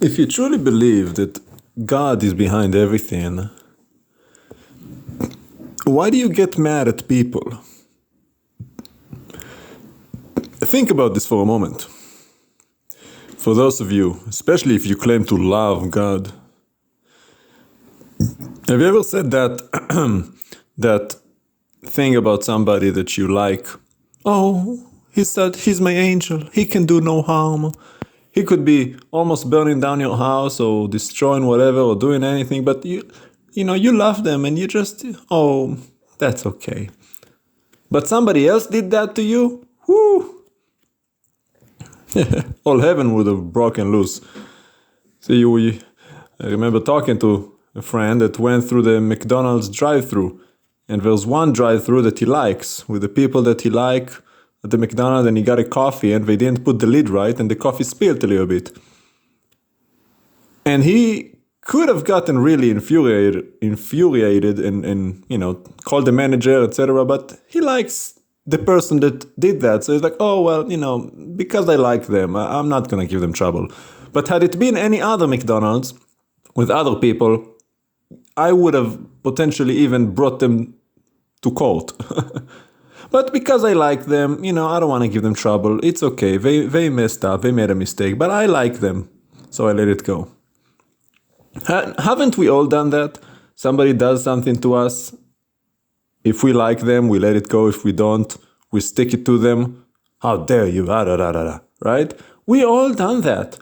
If you truly believe that God is behind everything, why do you get mad at people? Think about this for a moment. For those of you, especially if you claim to love God, have you ever said that that thing about somebody that you like? Oh, he's my angel. He can do no harm. He could be almost burning down your house or destroying whatever or doing anything, but you love them and you just, oh, that's okay. But somebody else did that to you? Whoo! All heaven would have broken loose. See, I remember talking to a friend that went through the McDonald's drive-thru, and there's one drive-thru that he likes with the people that he like at the McDonald's, and he got a coffee and they didn't put the lid right and the coffee spilled a little bit. And he could have gotten really infuriated and called the manager, etc. But he likes the person that did that. So he's like, oh, well, because I like them, I'm not going to give them trouble. But had it been any other McDonald's with other people, I would have potentially even brought them to court. But because I like them, I don't want to give them trouble. It's okay. They messed up. They made a mistake. But I like them. So I let it go. Haven't we all done that? Somebody does something to us. If we like them, we let it go. If we don't, we stick it to them. How dare you? Right? We all done that.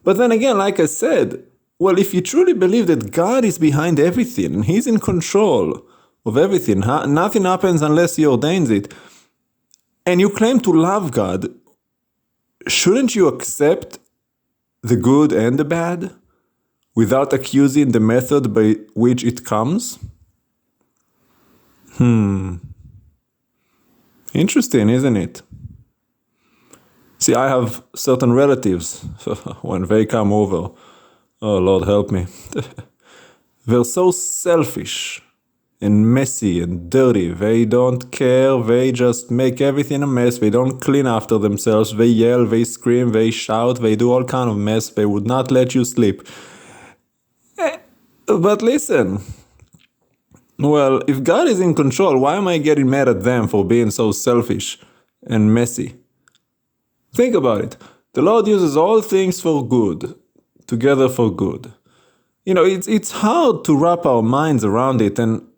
But then again, like I said, well, if you truly believe that God is behind everything and He's in control of everything, nothing happens unless He ordains it, and you claim to love God, shouldn't you accept the good and the bad without accusing the method by which it comes? Interesting, isn't it? See, I have certain relatives, when they come over, oh Lord help me, they're so selfish and messy and dirty. They don't care, they just make everything a mess, they don't clean after themselves, they yell, they scream, they shout, they do all kind of mess, they would not let you sleep. But listen, well, if God is in control, why am I getting mad at them for being so selfish and messy? Think about it. The Lord uses all things for good, together for good. It's hard to wrap our minds around it, and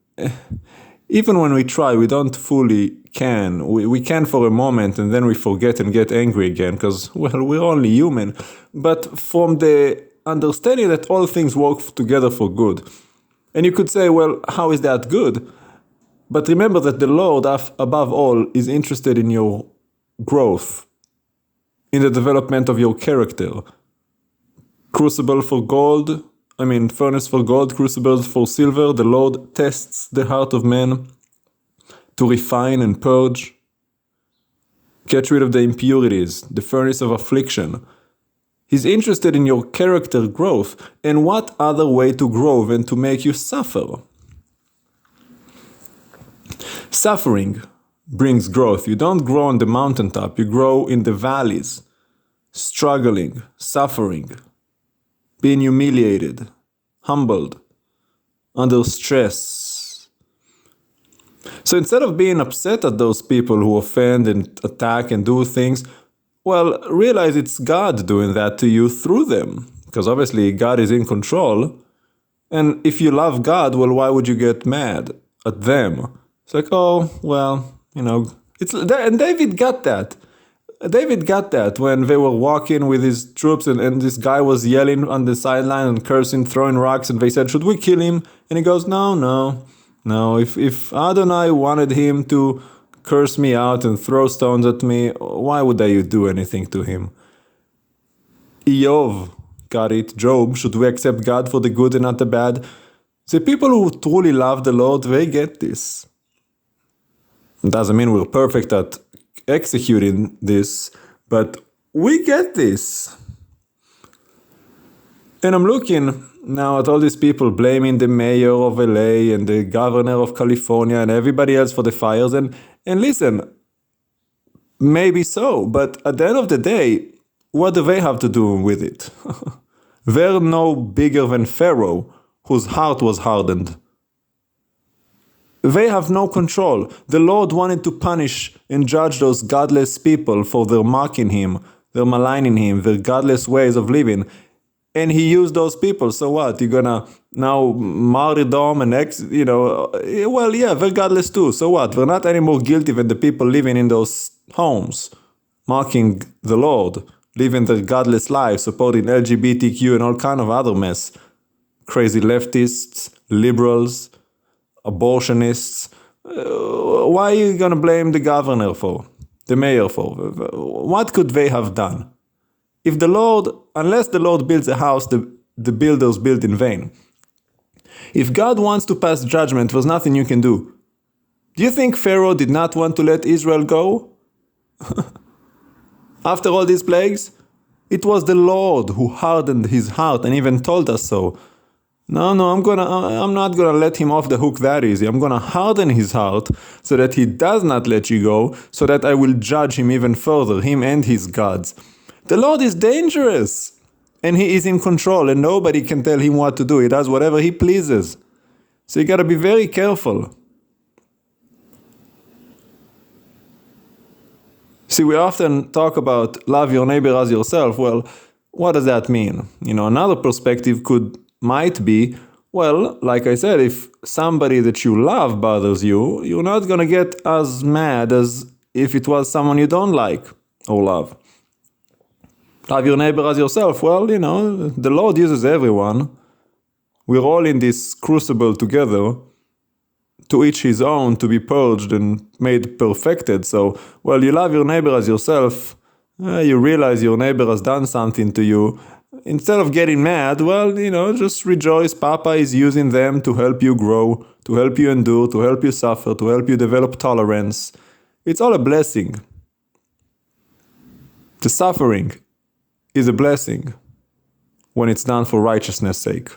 even when we try, we don't fully can. We can for a moment, and then we forget and get angry again, because, well, we're only human. But from the understanding that all things work together for good, and you could say, well, how is that good? But remember that the Lord, above all, is interested in your growth, in the development of your character. Furnace for gold, crucibles for silver. The Lord tests the heart of man to refine and purge, get rid of the impurities, the furnace of affliction. He's interested in your character growth, and what other way to grow than to make you suffer? Suffering brings growth. You don't grow on the mountaintop, you grow in the valleys, struggling, suffering, being humiliated, humbled, under stress. So instead of being upset at those people who offend and attack and do things, well, realize it's God doing that to you through them. Because obviously God is in control. And if you love God, well, why would you get mad at them? It's like, oh, well, and David got that. David got that when they were walking with his troops and this guy was yelling on the sideline and cursing, throwing rocks, and they said, should we kill him? And he goes, no. If Adonai wanted him to curse me out and throw stones at me, why would I do anything to him? Iyov got it. Job, should we accept God for the good and not the bad? The people who truly love the Lord, they get this. It doesn't mean we're perfect at executing this, but we get this. And I'm looking now at all these people blaming the mayor of LA and the governor of California and everybody else for the fires. And listen, maybe so, but at the end of the day, what do they have to do with it? They're no bigger than Pharaoh, whose heart was hardened. They have no control. The Lord wanted to punish and judge those godless people for their mocking him, their maligning him, their godless ways of living. And he used those people. So what? You're gonna now martyrdom and well, yeah, they're godless too. So what? They're not any more guilty than the people living in those homes, mocking the Lord, living their godless lives, supporting LGBTQ and all kind of other mess. Crazy leftists, liberals, abortionists. Why are you gonna blame the governor for? The mayor for? What could they have done? If the Lord, unless the Lord builds a house, the builders build in vain. If God wants to pass judgment, there's nothing you can do. Do you think Pharaoh did not want to let Israel go? After all these plagues, it was the Lord who hardened his heart and even told us so. No, I'm not gonna let him off the hook that easy. I'm gonna harden his heart so that he does not let you go, so that I will judge him even further, him and his gods. The Lord is dangerous, and he is in control, and nobody can tell him what to do. He does whatever he pleases. So you gotta be very careful. See, we often talk about love your neighbor as yourself. Well, what does that mean? Another perspective might be, well, like I said, if somebody that you love bothers you, you're not gonna get as mad as if it was someone you don't like or love. Love your neighbor as yourself. Well, the Lord uses everyone. We're all in this crucible together, to each his own, to be purged and made perfected. So, well, you love your neighbor as yourself. You realize your neighbor has done something to you. Instead of getting mad, well, just rejoice. Papa is using them to help you grow, to help you endure, to help you suffer, to help you develop tolerance. It's all a blessing. The suffering is a blessing when it's done for righteousness' sake.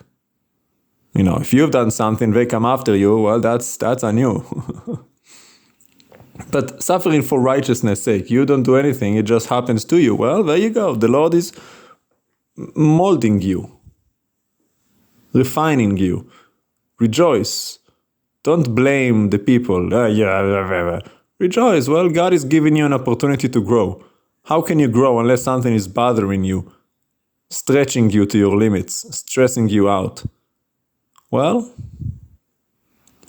If you've done something, they come after you, well, that's on you. But suffering for righteousness' sake, you don't do anything, it just happens to you. Well, there you go. The Lord is molding you, refining you. Rejoice. Don't blame the people. Rejoice. Well, God is giving you an opportunity to grow. How can you grow unless something is bothering you, stretching you to your limits, stressing you out? Well,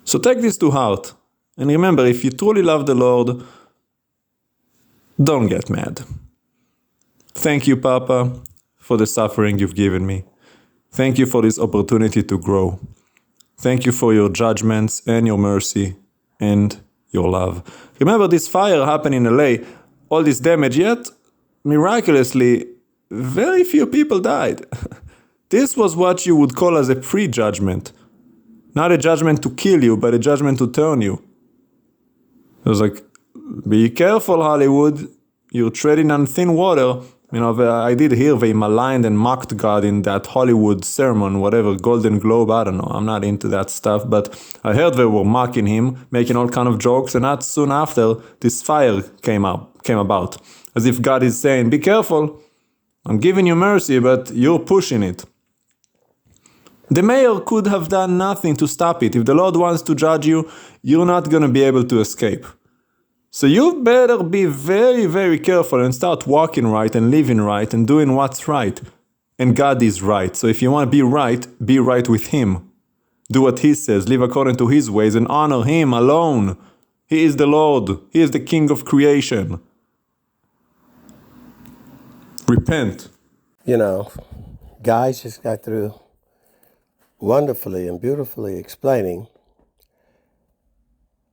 so take this to heart. And remember, if you truly love the Lord, don't get mad. Thank you, Papa, for the suffering you've given me. Thank you for this opportunity to grow. Thank you for your judgments and your mercy and your love. Remember, this fire happened in LA, all this damage, yet miraculously, very few people died. This was what you would call as a pre-judgment. Not a judgment to kill you, but a judgment to turn you. It was like, be careful, Hollywood. You're treading on thin water. I did hear they maligned and mocked God in that Hollywood sermon, whatever, Golden Globe, I don't know. I'm not into that stuff, but I heard they were mocking him, making all kind of jokes, and not soon after, this fire came about. As if God is saying, be careful. I'm giving you mercy, but you're pushing it. The mayor could have done nothing to stop it. If the Lord wants to judge you, you're not going to be able to escape. So you better be very, very careful and start walking right and living right and doing what's right. And God is right. So if you want to be right with Him. Do what He says, live according to His ways, and honor Him alone. He is the Lord. He is the King of creation. Repent. Guys just got through wonderfully and beautifully explaining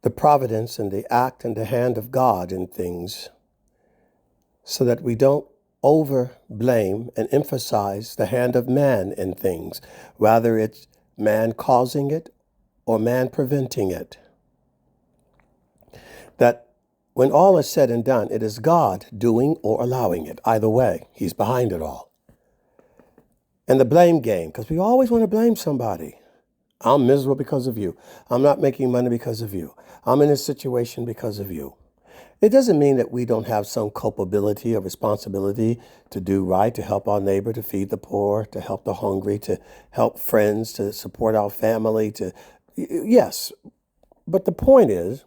the providence and the act and the hand of God in things, so that we don't over blame and emphasize the hand of man in things, whether it's man causing it or man preventing it. That when all is said and done, it is God doing or allowing it. Either way, He's behind it all. And the blame game, because we always want to blame somebody. I'm miserable because of you. I'm not making money because of you. I'm in this situation because of you. It doesn't mean that we don't have some culpability or responsibility to do right, to help our neighbor, to feed the poor, to help the hungry, to help friends, to support our family, yes. But the point is,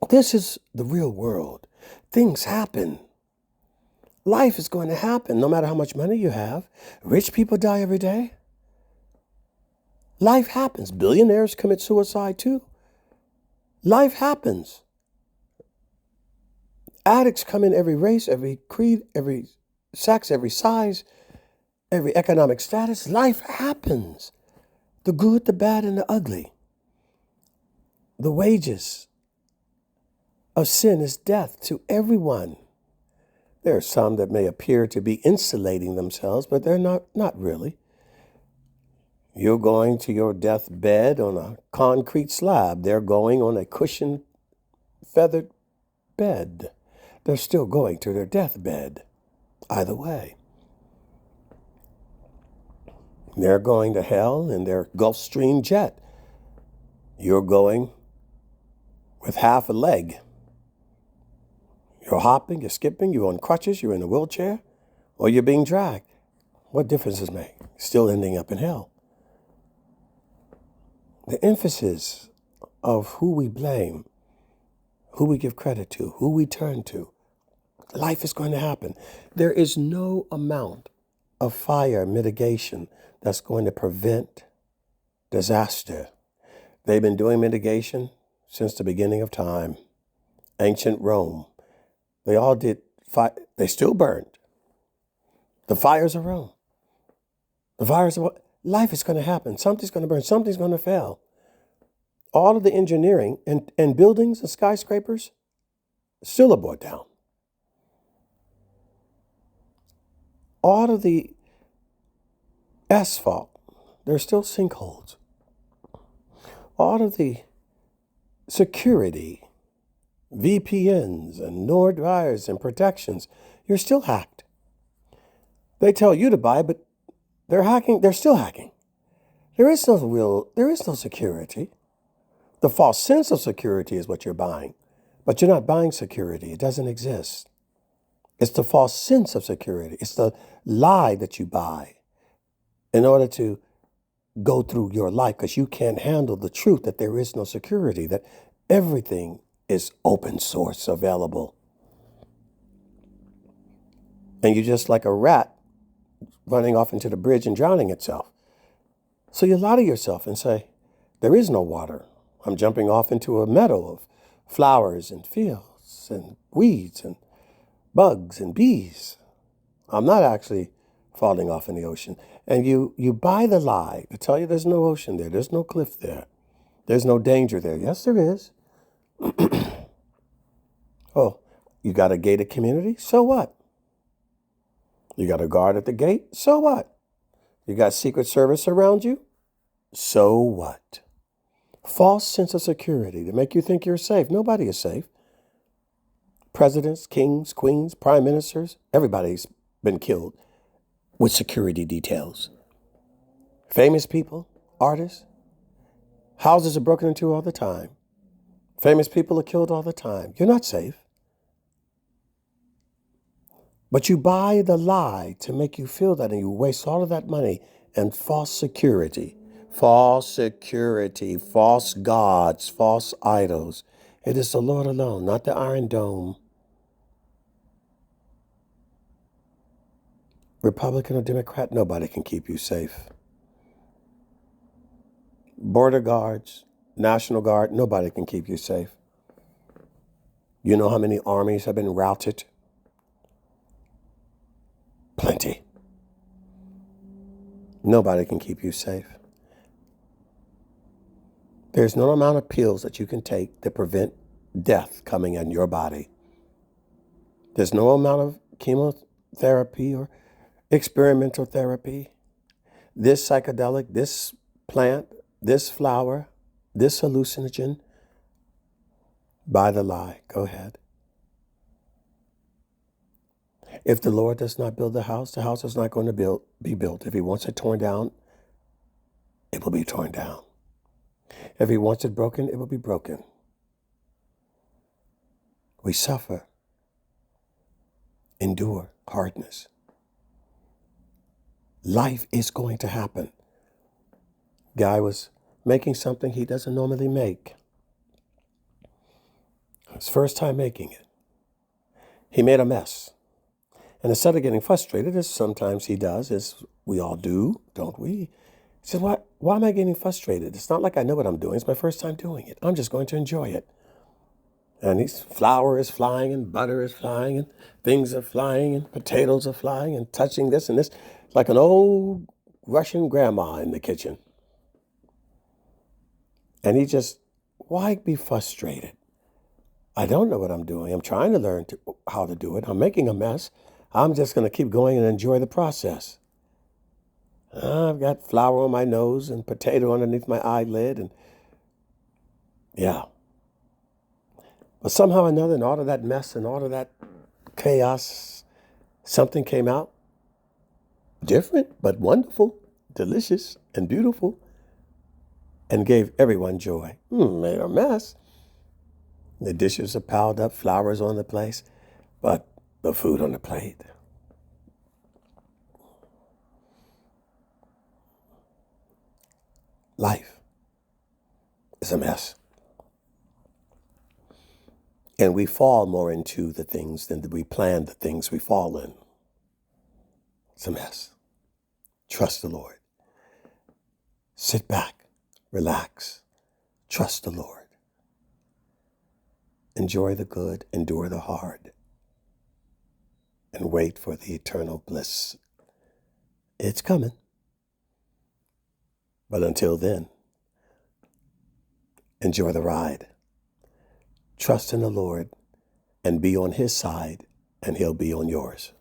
this is the real world. Things happen. Life is going to happen no matter how much money you have. Rich people die every day. Life happens. Billionaires commit suicide too. Life happens. Addicts come in every race, every creed, every sex, every size, every economic status. Life happens. The good, the bad, and the ugly. The wages of sin is death to everyone. There are some that may appear to be insulating themselves, but they're not really. You're going to your deathbed on a concrete slab. They're going on a cushioned, feathered bed. They're still going to their deathbed. Either way. They're going to hell in their Gulfstream jet. You're going with half a leg. You're hopping, you're skipping, you're on crutches, you're in a wheelchair, or you're being dragged. What difference does it make? Still ending up in hell. The emphasis of who we blame, who we give credit to, who we turn to, life is going to happen. There is no amount of fire mitigation that's going to prevent disaster. They've been doing mitigation since the beginning of time. Ancient Rome. They all did fire. They still burned. The fires of Rome. The fires of life is going to happen. Something's going to burn. Something's going to fail. All of the engineering and buildings and skyscrapers still are brought down. All of the asphalt, there's still sinkholes. All of the security, VPNs and Nord wires and protections, you're still hacked. They tell you to buy, but they're hacking, they're still hacking. There is no security. The false sense of security is what you're buying, but you're not buying security. It doesn't exist. It's the false sense of security. It's the lie that you buy in order to go through your life because you can't handle the truth that there is no security, that everything is open source available. And you're just like a rat running off into the bridge and drowning itself. So you lie to yourself and say, there is no water. I'm jumping off into a meadow of flowers and fields and weeds and bugs and bees. I'm not actually falling off in the ocean. And you buy the lie to tell you there's no ocean there. There's no cliff there. There's no danger there. Yes, there is. Oh, you got a gated community? So what? You got a guard at the gate? So what? You got Secret Service around you? So what? False sense of security to make you think you're safe. Nobody is safe. Presidents, kings, queens, prime ministers, everybody's been killed with security details. Famous people, artists, houses are broken into all the time. Famous people are killed all the time. You're not safe. But you buy the lie to make you feel that, and you waste all of that money and false security, false gods, false idols. It is the Lord alone, not the Iron Dome. Republican or Democrat, nobody can keep you safe. Border guards, National Guard, nobody can keep you safe. You know how many armies have been routed? Plenty. Nobody can keep you safe. There's no amount of pills that you can take that prevent death coming in your body. There's no amount of chemotherapy or experimental therapy. This psychedelic, this plant, this flower, this hallucinogen. Buy the lie. Go ahead. If the Lord does not build the house is not going to be built. If he wants it torn down, it will be torn down. If he wants it broken, it will be broken. We suffer, endure hardness. Life is going to happen. Guy was making something he doesn't normally make. His first time making it. He made a mess. And instead of getting frustrated, as sometimes he does, as we all do, don't we? He said, why am I getting frustrated? It's not like I know what I'm doing. It's my first time doing it. I'm just going to enjoy it. And flour is flying, and butter is flying, and things are flying, and potatoes are flying, and touching this and this, like an old Russian grandma in the kitchen. And he just, why be frustrated? I don't know what I'm doing. I'm trying to learn how to do it. I'm making a mess. I'm just going to keep going and enjoy the process. I've got flour on my nose and potato underneath my eyelid. And yeah. But somehow or another, in all of that mess and all of that chaos, something came out different, but wonderful, delicious, and beautiful, and gave everyone joy. Made a mess. The dishes are piled up, flowers on the place, but the food on the plate. Life is a mess. And we fall more into the things than we plan the things we fall in. It's a mess. Trust the Lord. Sit back, relax, trust the Lord. Enjoy the good, endure the hard, and wait for the eternal bliss. It's coming. But until then, enjoy the ride. Trust in the Lord and be on His side, and He'll be on yours.